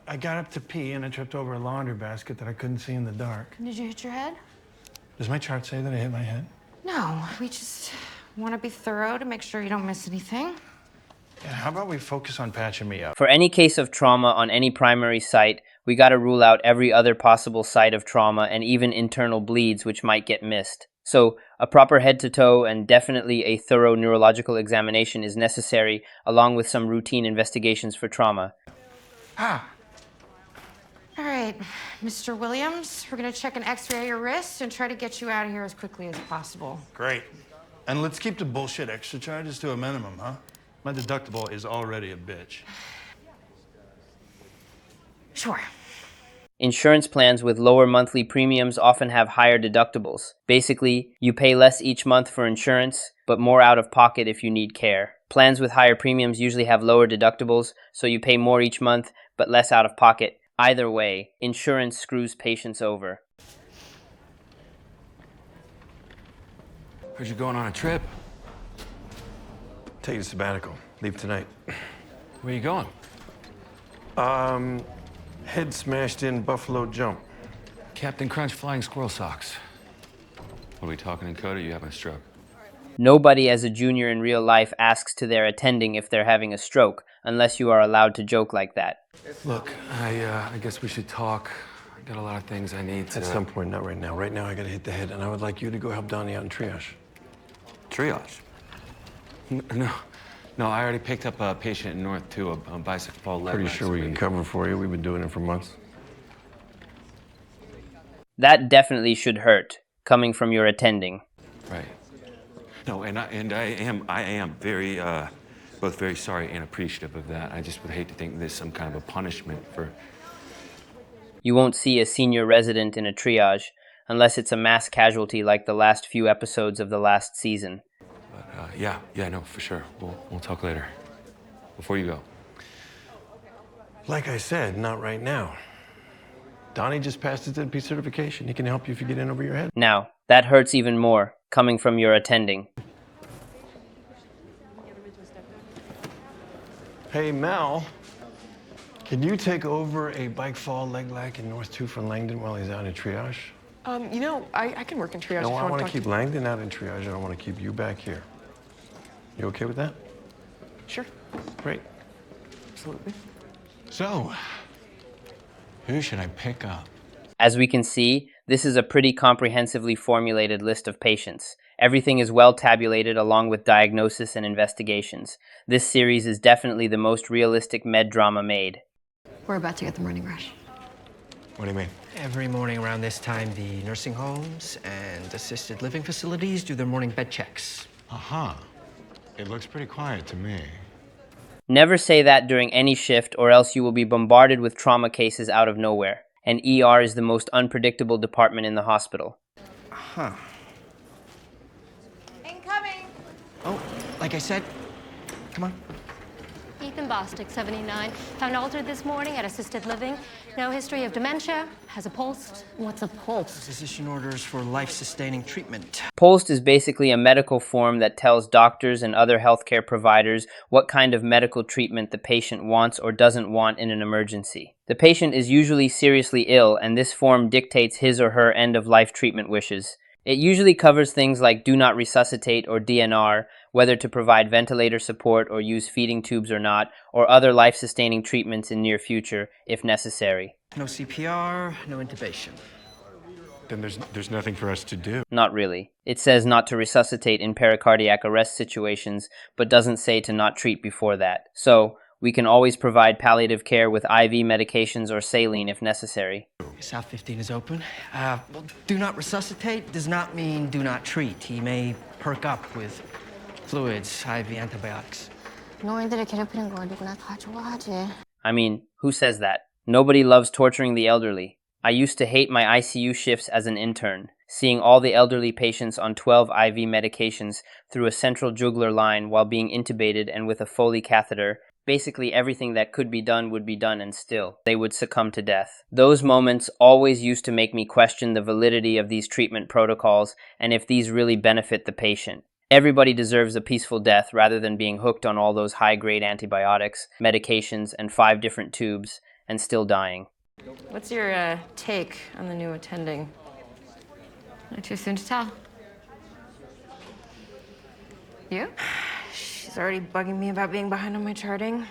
I got up to pee and I tripped over a laundry basket that I couldn't see in the dark. Did you hit your head? Does my chart say that I hit my head? No, we just want to be thorough to make sure you don't miss anything. Yeah, how about we focus on patching me up? For any case of trauma on any primary site, we gotta rule out every other possible site of trauma and even internal bleeds which might get missed. So, a proper head-to-toe and definitely a thorough neurological examination is necessary, along with some routine investigations for trauma. Ah! All right, Mr. Williams, we're going to check an x-ray of your wrist and try to get you out of here as quickly as possible. Great. And let's keep the bullshit extra charges to a minimum, huh? My deductible is already a bitch. Sure. Insurance plans with lower monthly premiums often have higher deductibles. Basically, you pay less each month for insurance, but more out of pocket if you need care. Plans with higher premiums usually have lower deductibles, so you pay more each month, but less out of pocket. Either way, insurance screws patients over. Heard you going on a trip. Take a sabbatical. Leave tonight. Where you going? Head smashed in Buffalo Jump. Captain Crunch flying squirrel socks. What are we talking in code, or you having a stroke? Nobody as a junior in real life asks to their attending if they're having a stroke, unless you are allowed to joke like that. Look, I guess we should talk. I got a lot of things I need to... At some point, not right now. Right now, I gotta hit the head, and I would like you to go help Donnie out in triage. Triage? No, I already picked up a patient in North 2, a bicycle fall leg. Pretty sure we can cover for you. We've been doing it for months. That definitely should hurt, coming from your attending. Right. No, and I am very, both very sorry and appreciative of that. I just would hate to think there's some kind of a punishment for... You won't see a senior resident in a triage, unless it's a mass casualty like the last few episodes of the last season. But, yeah, no, for sure. We'll talk later. Before you go. Like I said, not right now. Donnie just passed his NP certification. He can help you if you get in over your head. Now, that hurts even more, coming from your attending. Hey, Mel, can you take over a bike fall leg lack in North 2 from Langdon while he's out in triage? You know, I can work in triage. No, if you I want to talk keep Langdon out in triage. I don't want to keep you back here. You okay with that? Sure. Great. Absolutely. So, who should I pick up? As we can see, this is a pretty comprehensively formulated list of patients. Everything is well tabulated along with diagnosis and investigations. This series is definitely the most realistic med drama made. We're about to get the morning rush. What do you mean? Every morning around this time, the nursing homes and assisted living facilities do their morning bed checks. Uh-huh. It looks pretty quiet to me. Never say that during any shift, or else you will be bombarded with trauma cases out of nowhere. And ER is the most unpredictable department in the hospital. Huh. Incoming. Oh, like I said, come on. Ethan Bostic, 79, found altered this morning at assisted living. No history of dementia, has a pulse. What's a pulse? Physician orders for life-sustaining treatment. POLST is basically a medical form that tells doctors and other healthcare providers what kind of medical treatment the patient wants or doesn't want in an emergency. The patient is usually seriously ill, and this form dictates his or her end-of-life treatment wishes. It usually covers things like do not resuscitate or DNR, whether to provide ventilator support or use feeding tubes or not, or other life-sustaining treatments in near future, if necessary. No CPR, no intubation. Then there's nothing for us to do. Not really. It says not to resuscitate in pericardiac arrest situations, but doesn't say to not treat before that. So, we can always provide palliative care with IV medications or saline if necessary. South 15 is open. Well, do not resuscitate does not mean do not treat. He may perk up with fluids, IV antibiotics. 노인들을 괴롭히는 거 누구나 다 좋아하지. I mean, who says that? Nobody loves torturing the elderly. I used to hate my ICU shifts as an intern, seeing all the elderly patients on 12 IV medications through a central jugular line while being intubated and with a Foley catheter. Basically everything that could be done would be done, and still, they would succumb to death. Those moments always used to make me question the validity of these treatment protocols and if these really benefit the patient. Everybody deserves a peaceful death rather than being hooked on all those high-grade antibiotics, medications, and 5 different tubes. and still dying. What's your take on the new attending? Not too soon to tell. You? She's already bugging me about being behind on my charting.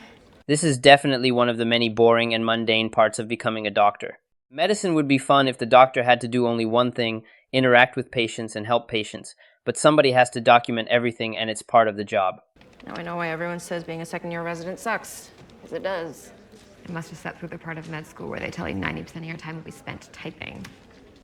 This is definitely one of the many boring and mundane parts of becoming a doctor. Medicine would be fun if the doctor had to do only one thing, interact with patients and help patients, but somebody has to document everything and it's part of the job. Now I know why everyone says being a second-year resident sucks, because it does. I must have sat through the part of med school where they tell you 90% of your time will be spent typing.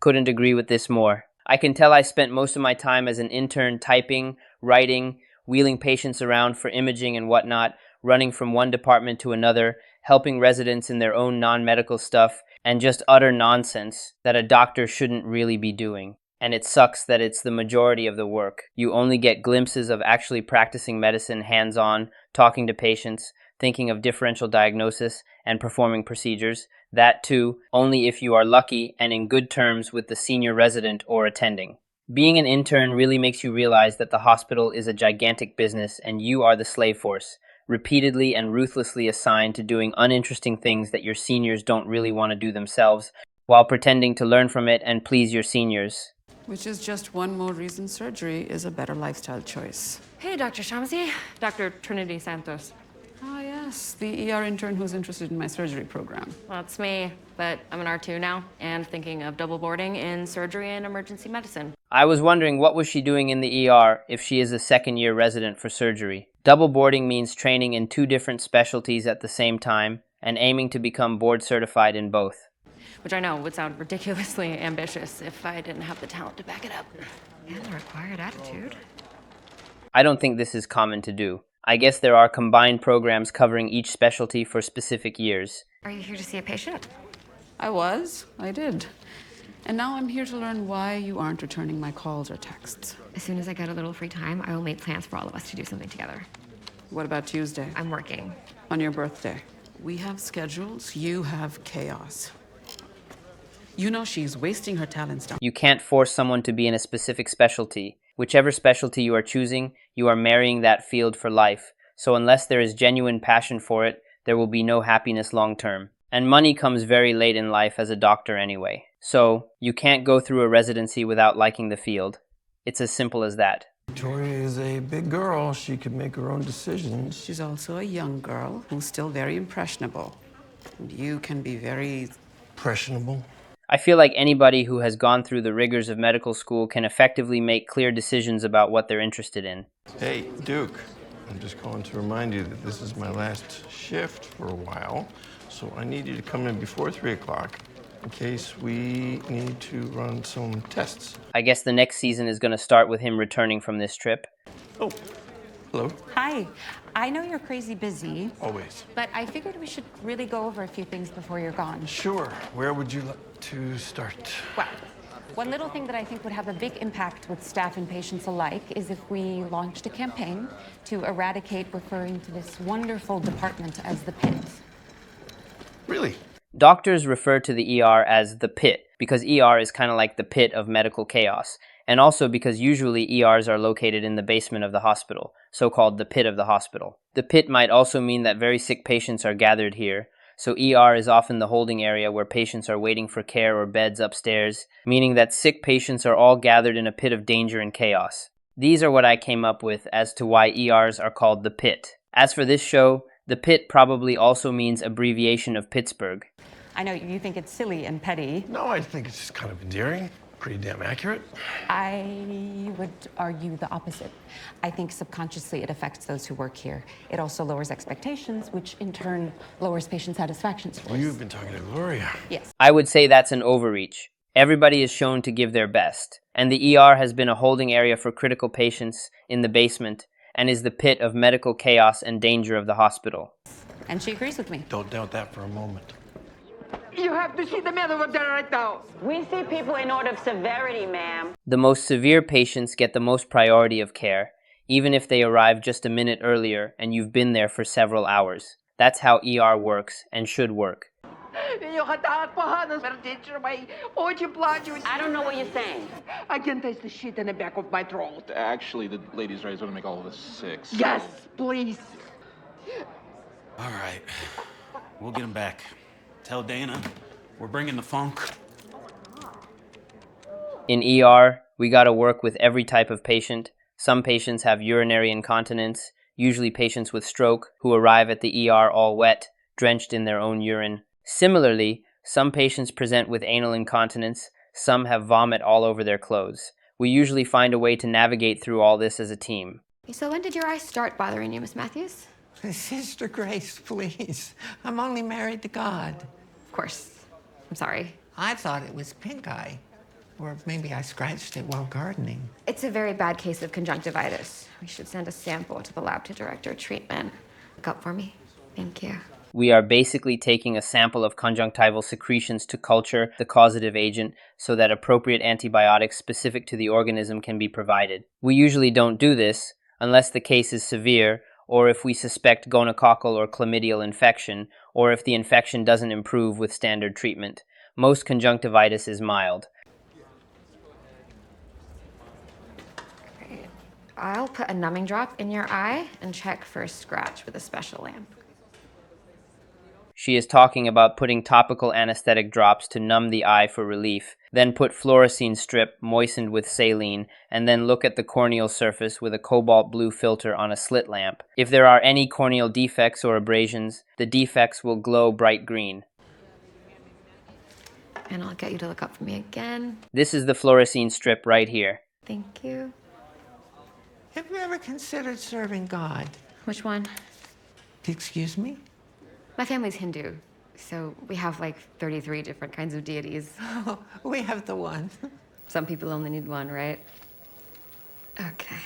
Couldn't agree with this more. I can tell I spent most of my time as an intern typing, writing, wheeling patients around for imaging and whatnot, running from one department to another, helping residents in their own non-medical stuff, and just utter nonsense that a doctor shouldn't really be doing. And it sucks that it's the majority of the work. You only get glimpses of actually practicing medicine hands-on, talking to patients, thinking of differential diagnosis, and performing procedures. That too, only if you are lucky and in good terms with the senior resident or attending. Being an intern really makes you realize that the hospital is a gigantic business and you are the slave force, repeatedly and ruthlessly assigned to doing uninteresting things that your seniors don't really want to do themselves, while pretending to learn from it and please your seniors. Which is just one more reason surgery is a better lifestyle choice. Hey, Dr. Shamsi. Dr. Trinity Santos. Ah, yes, the ER intern who's interested in my surgery program. Well, that's me, but I'm an R2 now and thinking of double boarding in surgery and emergency medicine. I was wondering what was she doing in the ER if she is a second-year resident for surgery. Double boarding means training in 2 different specialties at the same time and aiming to become board certified in both. Which I know would sound ridiculously ambitious if I didn't have the talent to back it up. And the required attitude. I don't think this is common to do. I guess there are combined programs covering each specialty for specific years. Are you here to see a patient? I did. And now I'm here to learn why you aren't returning my calls or texts. As soon as I get a little free time, I will make plans for all of us to do something together. What about Tuesday? I'm working. On your birthday? We have schedules, you have chaos. You know she's wasting her talents down. You can't force someone to be in a specific specialty. Whichever specialty you are choosing, you are marrying that field for life. So unless there is genuine passion for it, there will be no happiness long term. And money comes very late in life as a doctor anyway. So you can't go through a residency without liking the field. It's as simple as that. Victoria is a big girl. She can make her own decisions. She's also a young girl who's still very impressionable. And you can be very... Impressionable? I feel like anybody who has gone through the rigors of medical school can effectively make clear decisions about what they're interested in. Hey, Duke, I'm just calling to remind you that this is my last shift for a while, so I need you to come in before 3 o'clock in case we need to run some tests. I guess the next season is going to start with him returning from this trip. Oh, hello. Hi. I know you're crazy busy. Always. But I figured we should really go over a few things before you're gone. Sure. Where would you like to start? Well, one little thing that I think would have a big impact with staff and patients alike is if we launched a campaign to eradicate referring to this wonderful department as the Pitt. Really? Doctors refer to the ER as the Pit because ER is kind of like the pit of medical chaos, and also because usually ERs are located in the basement of the hospital, so-called the pit of the hospital. The pit might also mean that very sick patients are gathered here, so ER is often the holding area where patients are waiting for care or beds upstairs, meaning that sick patients are all gathered in a pit of danger and chaos. These are what I came up with as to why ERs are called the Pit. As for this show, the Pit probably also means abbreviation of Pittsburgh. I know you think it's silly and petty. No, I think it's just kind of endearing. Pretty damn accurate. I would argue the opposite. I think subconsciously it affects those who work here. It also lowers expectations, which in turn lowers patient satisfaction scores. Well, you've been talking to Gloria. Yes. I would say that's an overreach. Everybody is shown to give their best, and the ER has been a holding area for critical patients in the basement and is the pit of medical chaos and danger of the hospital. And she agrees with me. Don't doubt that for a moment. You have to see the man over there right now. We see people in order of severity, ma'am. The most severe patients get the most priority of care, even if they arrive just a minute earlier and you've been there for several hours. That's how ER works and should work. I don't know what you're saying. I can taste the shit in the back of my throat. Actually, the ladies' right is going to make all of us sick. So. Yes, please. All right. We'll get him back. Tell Dana we're bringing the funk. In ER, we gotta work with every type of patient. Some patients have urinary incontinence, usually patients with stroke who arrive at the ER all wet, drenched in their own urine. Similarly, some patients present with anal incontinence, some have vomit all over their clothes. We usually find a way to navigate through all this as a team. So when did your eyes start bothering you, Miss Matthews? Sister Grace, please. I'm only married to God. Of course. I'm sorry. I thought it was pink eye. Or maybe I scratched it while gardening. It's a very bad case of conjunctivitis. We should send a sample to the lab to direct our treatment. Look up for me. Thank you. We are basically taking a sample of conjunctival secretions to culture the causative agent so that appropriate antibiotics specific to the organism can be provided. We usually don't do this unless the case is severe, or if we suspect gonococcal or chlamydial infection, or if the infection doesn't improve with standard treatment. Most conjunctivitis is mild. I'll put a numbing drop in your eye and check for a scratch with a special lamp. She is talking about putting topical anesthetic drops to numb the eye for relief, then put fluorescein strip moistened with saline, and then look at the corneal surface with a cobalt blue filter on a slit lamp. If there are any corneal defects or abrasions, the defects will glow bright green. And I'll get you to look up for me again. This is the fluorescein strip right here. Thank you. Have you ever considered serving God? Which one? Excuse me? My family's Hindu, so we have like 33 different kinds of deities. Oh, we have the one. Some people only need one, right? Okay.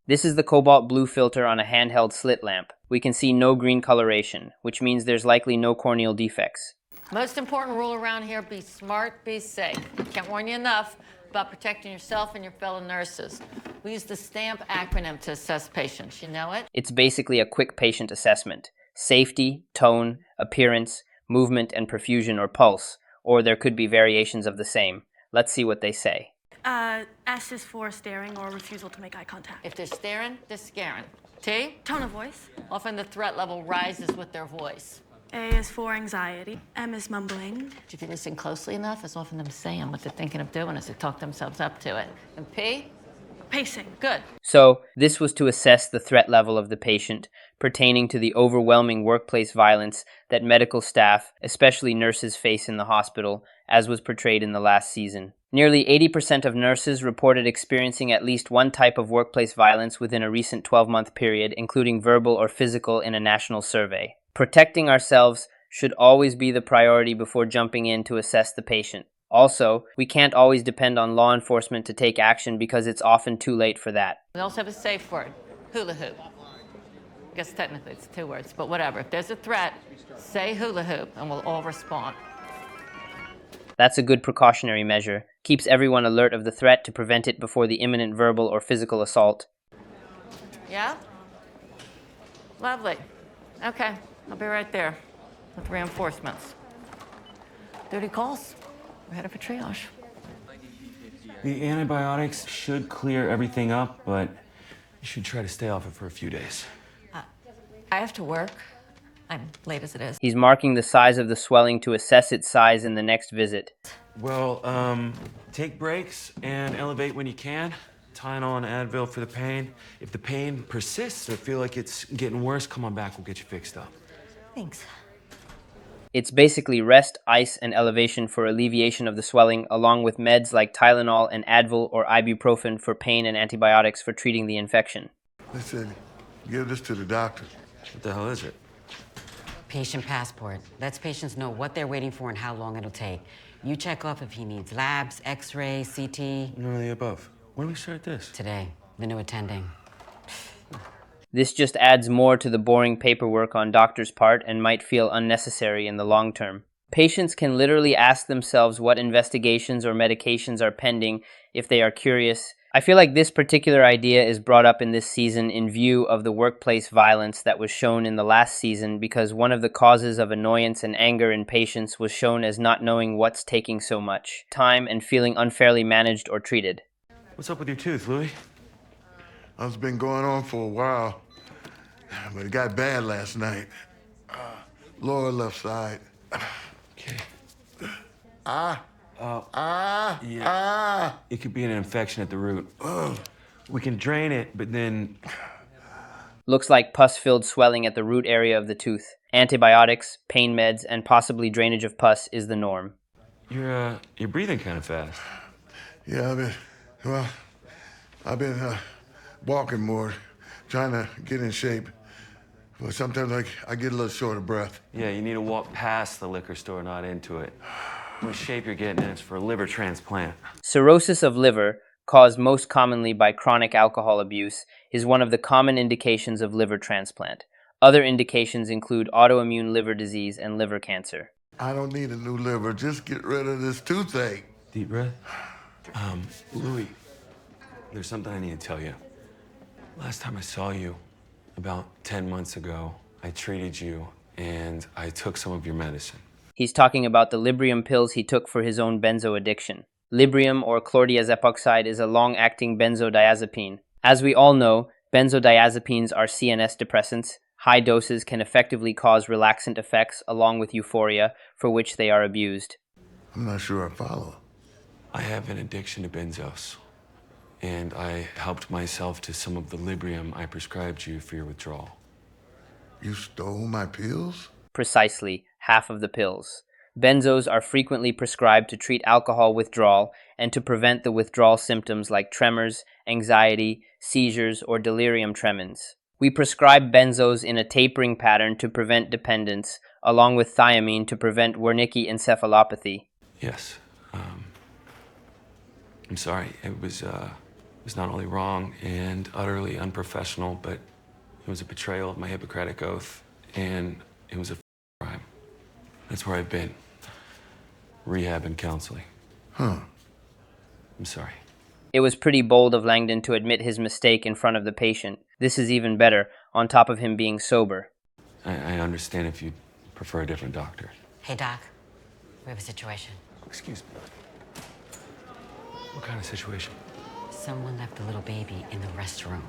This is the cobalt blue filter on a handheld slit lamp. We can see no green coloration, which means there's likely no corneal defects. Most important rule around here, be smart, be safe. Can't warn you enough about protecting yourself and your fellow nurses. We use the STAMP acronym to assess patients. You know it? It's basically a quick patient assessment. Safety, tone, appearance, movement, and perfusion or pulse, or there could be variations of the same. Let's see what they say. S is for staring or refusal to make eye contact. If they're staring, they're scaring. T? Tone of voice. Often the threat level rises with their voice. A is for anxiety. M is mumbling. If you listen closely enough, it's often them saying what they're thinking of doing as they talk themselves up to it. And P? Pacing. Good. So, this was to assess the threat level of the patient pertaining to the overwhelming workplace violence that medical staff, especially nurses, face in the hospital, as was portrayed in the last season. Nearly 80% of nurses reported experiencing at least one type of workplace violence within a recent 12-month period, including verbal or physical, in a national survey. Protecting ourselves should always be the priority before jumping in to assess the patient. Also, we can't always depend on law enforcement to take action because it's often too late for that. We also have a safe word, hula hoop. I guess technically it's 2 words, but whatever. If there's a threat, say hula hoop and we'll all respond. That's a good precautionary measure. Keeps everyone alert of the threat to prevent it before the imminent verbal or physical assault. Yeah? Lovely. Okay, I'll be right there with reinforcements. Duty calls. We're headed for triage. The antibiotics should clear everything up, but you should try to stay off it for a few days. I have to work. I'm late as it is. He's marking the size of the swelling to assess its size in the next visit. Well, take breaks and elevate when you can. Tylenol and Advil for the pain. If the pain persists or feel like it's getting worse, come on back, we'll get you fixed up. Thanks. It's basically rest, ice, and elevation for alleviation of the swelling, along with meds like Tylenol and Advil or ibuprofen for pain and antibiotics for treating the infection. Listen, give this to the doctor. What the hell is it? Patient passport. Lets patients know what they're waiting for and how long it'll take. You check off if he needs labs, x-rays, CT. None of the above. When do we start this? Today, the new attending. This just adds more to the boring paperwork on doctors' part and might feel unnecessary in the long term. Patients can literally ask themselves what investigations or medications are pending if they are curious. I feel like this particular idea is brought up in this season in view of the workplace violence that was shown in the last season, because one of the causes of annoyance and anger in patients was shown as not knowing what's taking so much time and feeling unfairly managed or treated. What's up with your tooth, Louis? It's been going on for a while, but it got bad last night. lower left side. Okay. Yeah. It could be an infection at the root. We can drain it, but then Looks like pus-filled swelling at the root area of the tooth. Antibiotics, pain meds, and possibly drainage of pus is the norm. you're breathing kind of fast. Yeah, I've been walking more, trying to get in shape. But sometimes I get a little short of breath. Yeah, you need to walk past the liquor store, not into it. What shape you're getting in is for a liver transplant. Cirrhosis of liver, caused most commonly by chronic alcohol abuse, is one of the common indications of liver transplant. Other indications include autoimmune liver disease and liver cancer. I don't need a new liver. Just get rid of this toothache. Deep breath. Louis, there's something I need to tell you. Last time I saw you, about 10 months ago, I treated you and I took some of your medicine. He's talking about the Librium pills he took for his own benzo addiction. Librium, or chlordiazepoxide, is a long-acting benzodiazepine. As we all know, benzodiazepines are CNS depressants. High doses can effectively cause relaxant effects along with euphoria, for which they are abused. I'm not sure I follow. I have an addiction to benzos, and I helped myself to some of the Librium I prescribed you for your withdrawal. You stole my pills? Precisely, half of the pills. Benzos are frequently prescribed to treat alcohol withdrawal and to prevent the withdrawal symptoms like tremors, anxiety, seizures, or delirium tremens. We prescribe benzos in a tapering pattern to prevent dependence, along with thiamine to prevent Wernicke encephalopathy. Yes. I'm sorry. It was not only wrong and utterly unprofessional, but it was a betrayal of my Hippocratic oath, and it was a crime. That's where I've been. Rehab and counseling. Huh. I'm sorry. It was pretty bold of Langdon to admit his mistake in front of the patient. This is even better, on top of him being sober. I understand if you'd prefer a different doctor. Hey, Doc. We have a situation. Excuse me. What kind of situation? Someone left a little baby in the restroom.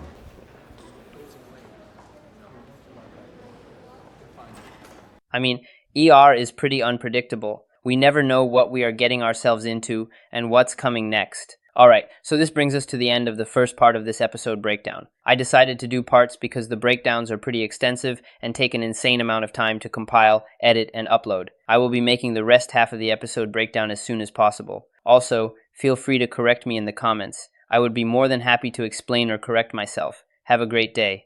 I mean, ER is pretty unpredictable. We never know what we are getting ourselves into and what's coming next. Alright, so this brings us to the end of the first part of this episode breakdown. I decided to do parts because the breakdowns are pretty extensive and take an insane amount of time to compile, edit, and upload. I will be making the rest half of the episode breakdown as soon as possible. Also, feel free to correct me in the comments. I would be more than happy to explain or correct myself. Have a great day.